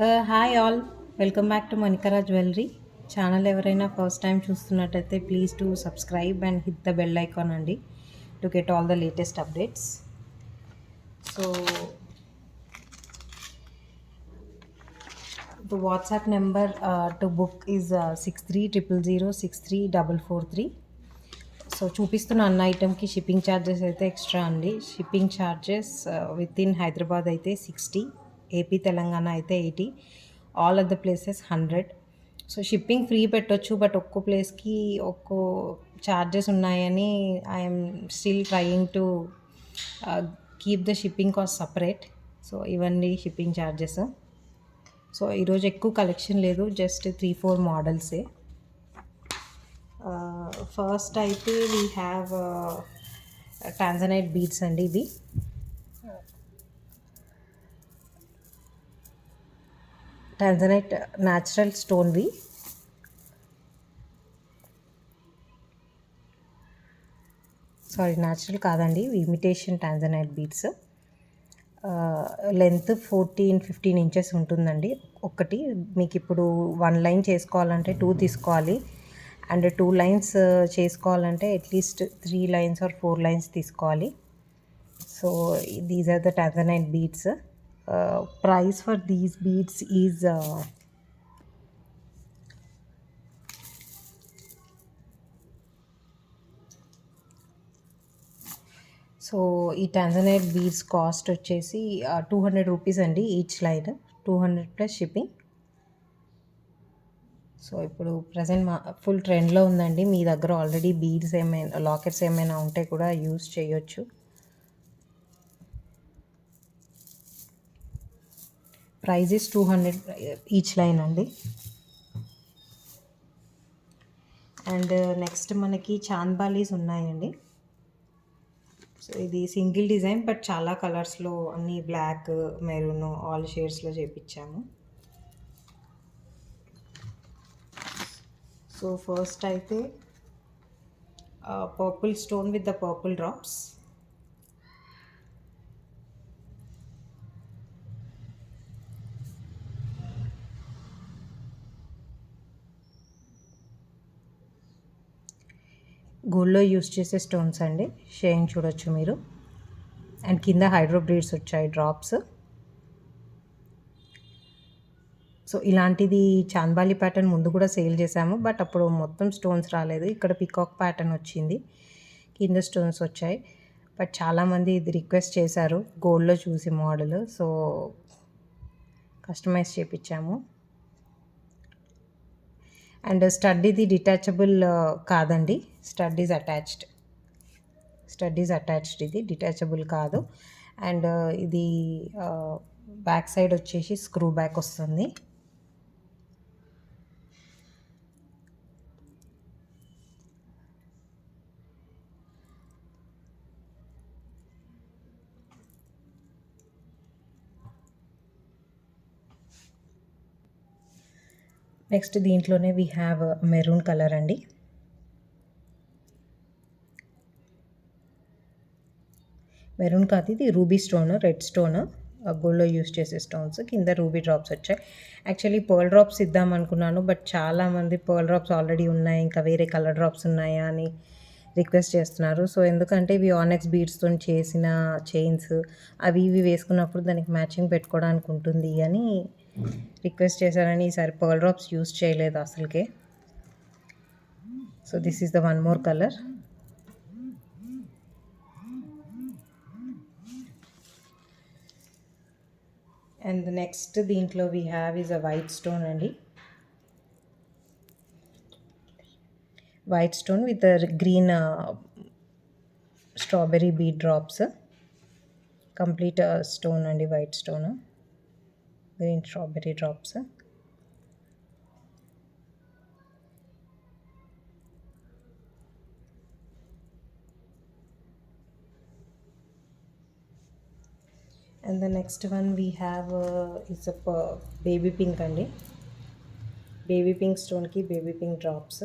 Hi all, welcome back to Manikara jewellery channel. ఎవరైనా first time చూస్తున్నట్టయితే please to subscribe and hit the bell icon అండి to get all the latest updates. So the WhatsApp number to book is 6300063443. So చూపిస్తున్న అన్న ఐటెంకి shipping charges అయితే extra అండి. Shipping charges within Hyderabad అయితే 60, AP Telangana అయితే 80, all other places 100. So shipping free పెట్టొచ్చు, but ఒక్కో ప్లేస్కి ఒక్కో ఛార్జెస్ ఉన్నాయని I'm still trying to keep the shipping cost separate. So ఇవన్నీ షిప్పింగ్ ఛార్జెస్. సో ఈరోజు ఎక్కువ కలెక్షన్ లేదు, జస్ట్ 3-4 మోడల్సే. ఫస్ట్ అయితే వీ హ్యావ్ టాంజనైట్ బీడ్స్ అండి. ఇవి టాంజనైట్ న్యాచురల్ స్టోన్వి. సారీ, న్యాచురల్ కాదండి, imitation tanzanite beads. Length 14-15 inches ఉంటుందండి ఒకటి. మీకు ఇప్పుడు 1 లైన్ చేసుకోవాలంటే 2 తీసుకోవాలి, అండ్ 2 లైన్స్ చేసుకోవాలంటే అట్లీస్ట్ 3 లైన్స్ ఆర్ 4 లైన్స్ తీసుకోవాలి. So these are the tanzanite beads. Price for these beads is so ఈ టాంజనైట్ బీడ్స్ కాస్ట్ వచ్చేసి 200 రూపీస్ అండి each line, 200 plus shipping. So ఇప్పుడు ప్రజెంట్ ఫుల్ ట్రెండ్లో ఉందండి. మీ దగ్గర ఆల్రెడీ బీడ్స్ ఏమైనా, లాకెట్స్ ఏమైనా ఉంటే కూడా యూస్ చేయొచ్చు. ప్రైస్ ఇస్ 200 ఈచ్ లైన్ అండి. అండ్ నెక్స్ట్ మనకి చాంద్బాలీస్ ఉన్నాయండి. సో ఇది సింగిల్ డిజైన్, బట్ చాలా కలర్స్లో, అన్ని బ్లాక్, మెరూన్, ఆల్ షేడ్స్లో చేపించాము. సో ఫస్ట్ అయితే purple stone with the purple drops. గోల్డ్లో యూస్ చేసే స్టోన్స్ అండి, షేన్ చూడొచ్చు మీరు. అండ్ కింద హైడ్రో బ్రీడ్స్ వచ్చాయి, డ్రాప్స్. సో ఇలాంటిది చాంద్బాలి ప్యాటర్న్ ముందు కూడా సేల్ చేశాము, బట్ అప్పుడు మొత్తం స్టోన్స్ రాలేదు. ఇక్కడ పికాక్ ప్యాటర్న్ వచ్చింది, కింద స్టోన్స్ వచ్చాయి. బట్ చాలామంది ఇది రిక్వెస్ట్ చేశారు గోల్డ్లో చూసి మోడల్, సో కస్టమైజ్ చేపించాము. అండ్ స్టడ్ ఇది డిటాచబుల్ కాదండి, స్టడ్ ఈజ్ అటాచ్డ్. ఇది డిటాచబుల్ కాదు. అండ్ ఇది బ్యాక్ సైడ్ వచ్చేసి స్క్రూ బ్యాక్ వస్తుంది. నెక్స్ట్ దీంట్లోనే వీ హ్యావ్ మెరూన్ కలర్ అండి. మెరూన్ కాదు, ఇది రూబీ స్టోన్, రెడ్ స్టోన్, గోల్డ్లో యూస్ చేసే స్టోన్స్. కింద రూబీ డ్రాప్స్ వచ్చాయి. యాక్చువల్లీ పర్ల్ డ్రాప్స్ ఇద్దాం అనుకున్నాను, బట్ చాలామంది పర్ల్ డ్రాప్స్ ఆల్రెడీ ఉన్నాయి, ఇంకా వేరే కలర్ డ్రాప్స్ ఉన్నాయా అని రిక్వెస్ట్ చేస్తున్నారు. సో ఎందుకంటే ఇవి ఆనెక్స్ బీడ్స్తో చేసిన చైన్స్, అవి ఇవి వేసుకున్నప్పుడు దానికి మ్యాచింగ్ పెట్టుకోవడానికి ఉంటుంది అని రిక్వెస్ట్ చేశారని ఈసారి పర్ల్ డ్రాప్స్ యూస్ చేయలేదు అసలుకే. So this is the one more colour. And next దీంట్లో we have is a white stone అండి. White stone with green strawberry bead drops. Complete stone అండి, white stone, green strawberry drops. And the next one we have is a baby pink అండి. Baby pink స్టోన్కి baby pink drops.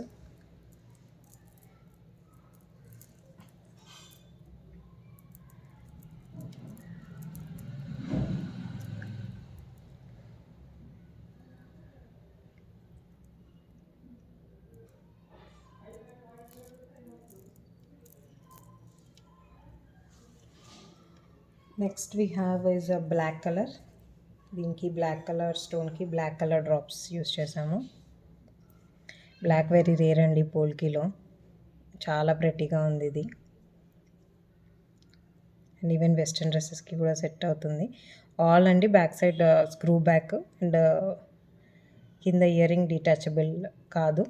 Next we have is a black colour. దీనికి black colour స్టోన్కి black colour drops use చేసాము. Black very rare అండి పోల్కీలో. చాలా ప్రెట్టీగా ఉంది ఇది. And even western డ్రెస్సెస్కి కూడా సెట్ అవుతుంది. ఆల్ అండి back side screw back and కింద ఇయరింగ్ డిటాచబుల్ కాదు.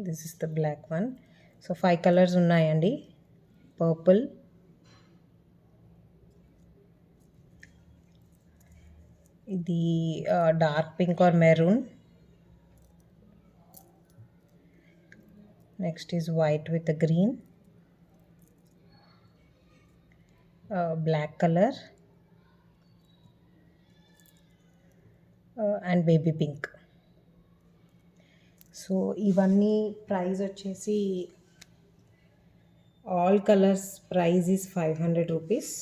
This is the black one. So 5 colours ఉన్నాయండి. పర్పుల్, ఇది dark pink or maroon. Next is white with green, black colour and baby pink. So ఇవన్నీ price వచ్చేసి all colours price is 500 rupees.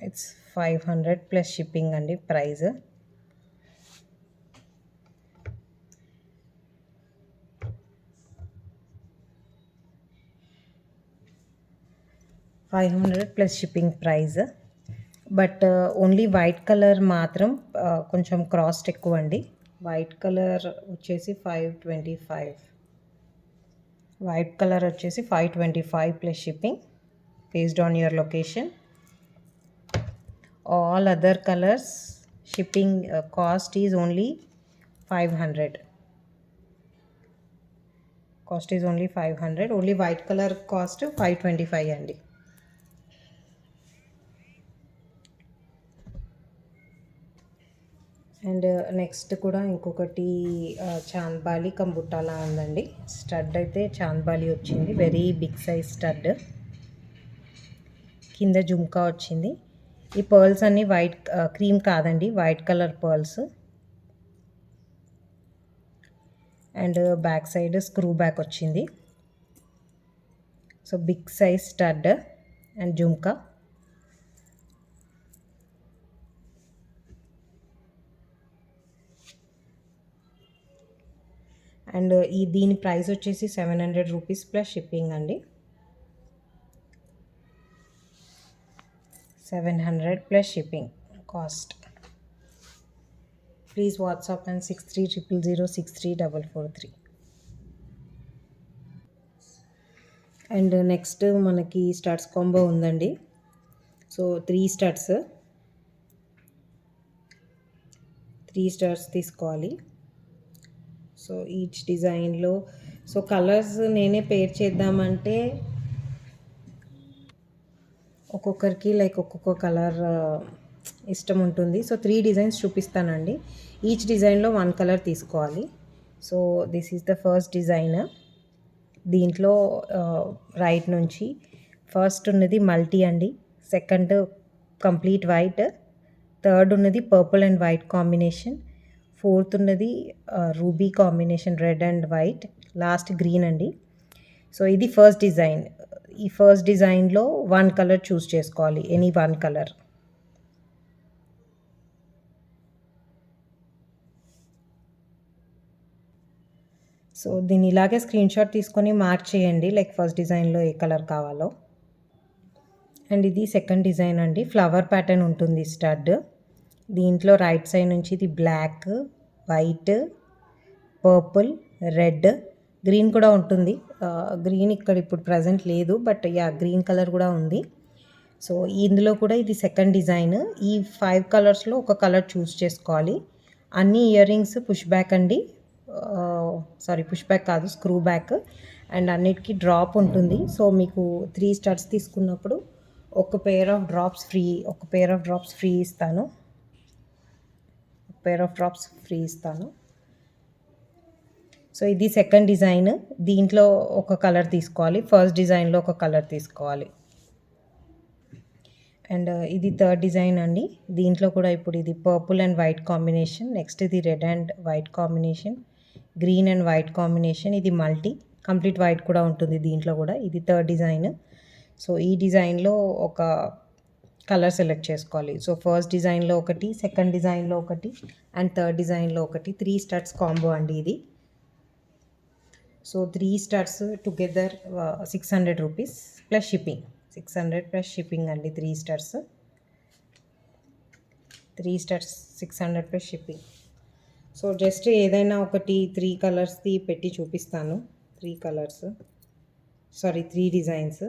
It's 500 plus shipping అండి price. $500 plus shipping price. But only white colour మాత్రం కొంచెం cost ఎక్కువ అండి. White colour వచ్చేసి 525. White colour వచ్చేసి 525 plus shipping based on your location. All other colours shipping cost is only 500. Cost is only 500. Only white colour cost 525 అండి. And next కూడా ఇంకొకటి చాంద్బాలి కంబుట్టాలా ఉందండి. స్టడ్ అయితే చాంద్బాలి వచ్చింది, వెరీ బిగ్ సైజ్ స్టడ్. కింద జుమ్కా వచ్చింది. ఈ పర్ల్స్ అన్నీ వైట్ క్రీమ్ కాదండి, white colour pearls. And back side screw back వచ్చింది. So big size stud and jhumka. And దీని ప్రైస్ వచ్చేసి 700 రూపీస్ ప్లస్ షిప్పింగ్ అండి. 700 plus shipping cost. Please WhatsApp and 6300063443. And next మనకి స్టడ్స్ కాంబో ఉందండి. So 3 studs తీసుకోవాలి. So each డిజైన్లో so colours నేనే pair చేద్దామంటే ఒక్కొక్కరికి లైక్ ఒక్కొక్క కలర్ ఇష్టం ఉంటుంది. సో 3 డిజైన్స్ చూపిస్తానండి. ఈచ్ డిజైన్లో 1 కలర్ తీసుకోవాలి. So this is the first design. దీంట్లో రైట్ నుంచి ఫస్ట్ ఉన్నది మల్టీ అండి, సెకండ్ కంప్లీట్ వైట్, థర్డ్ ఉన్నది purple and white combination, fourth ఉన్నది ruby combination red and white, last green అండి. సో ఇది ఫస్ట్ డిజైన్. ఈ ఫస్ట్ డిజైన్లో 1 కలర్ చూస్ చేసుకోవాలి, ఎనీ 1 కలర్. సో దీన్ని ఇలాగే స్క్రీన్ షాట్ తీసుకొని మార్క్ చేయండి, లైక్ ఫస్ట్ డిజైన్లో ఏ కలర్ కావాలో. అండ్ ఇది సెకండ్ డిజైన్ అండి, ఫ్లవర్ ప్యాటర్న్ ఉంటుంది స్టడ్. దీంట్లో రైట్ సైడ్ నుంచి ఇది black, white, purple, red, green కూడా ఉంటుంది. గ్రీన్ ఇక్కడ ఇప్పుడు ప్రజెంట్ లేదు, బట్ గ్రీన్ కలర్ కూడా ఉంది. సో ఇందులో కూడా ఇది సెకండ్ డిజైన్. ఈ 5 కలర్స్లో ఒక కలర్ చూస్ చేసుకోవాలి. అన్ని ఇయర్ రింగ్స్ పుష్ బ్యాక్ అండి, పుష్ బ్యాక్ కాదు, స్క్రూ బ్యాక్. అండ్ అన్నిటికీ డ్రాప్ ఉంటుంది. సో మీకు 3 స్టడ్స్ తీసుకున్నప్పుడు ఒక పేర్ ఆఫ్ డ్రాప్స్ ఫ్రీ ఇస్తాను. సో ఇది సెకండ్ డిజైన్. దీంట్లో ఒక కలర్ తీసుకోవాలి, ఫస్ట్ డిజైన్లో ఒక కలర్ తీసుకోవాలి. అండ్ ఇది థర్డ్ డిజైన్ అండి. దీంట్లో కూడా ఇప్పుడు ఇది purple and white combination, next ఇది red and white combination, green and white combination, ఇది మల్టీ కంప్లీట్ వైట్ కూడా ఉంటుంది దీంట్లో కూడా. ఇది థర్డ్ డిజైన్. సో ఈ డిజైన్లో ఒక కలర్ సెలెక్ట్ చేసుకోవాలి. సో ఫస్ట్ డిజైన్లో ఒకటి, సెకండ్ డిజైన్లో ఒకటి అండ్ థర్డ్ డిజైన్లో ఒకటి. 3 స్టడ్స్ కాంబో అండి ఇది. So 3 studs together 600 rupees plus shipping. 600 plus shipping అండి. 3 studs 600 plus shipping. So just ఏదైనా ఒకటి 3 కలర్స్ది పెట్టి చూపిస్తాను. 3 కలర్స్, సారీ 3 డిజైన్స్.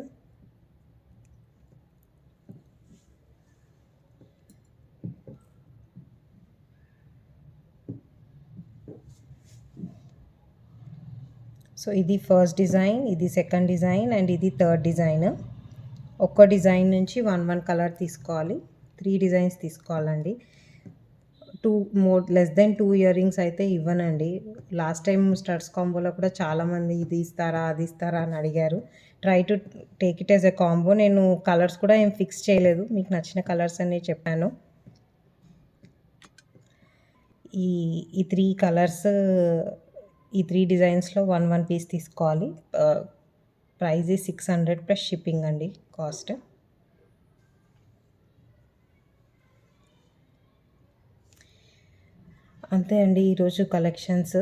సో ఇది ఫస్ట్ డిజైన్, ఇది సెకండ్ డిజైన్ అండ్ ఇది థర్డ్ డిజైన్. ఒక్క డిజైన్ నుంచి 1 కలర్ తీసుకోవాలి. 3 డిజైన్స్ తీసుకోవాలండి. లెస్ దెన్ 2 ఇయర్ రింగ్స్ అయితే ఇవ్వనండి. లాస్ట్ టైం స్టడ్స్ కాంబోలో కూడా చాలామంది ఇది ఇస్తారా అది ఇస్తారా అని అడిగారు. Try to take it as a combo. నేను కలర్స్ కూడా ఏం ఫిక్స్ చేయలేదు, మీకు నచ్చిన కలర్స్ అన్నీ చెప్పాను. ఈ 3 కలర్స్, ఈ 3 డిజైన్స్లో 1 పీస్ తీసుకోవాలి. ప్రైజ్ 600 ప్లస్ షిప్పింగ్ అండి కాస్ట్. అంతే అండి ఈరోజు కలెక్షన్స్.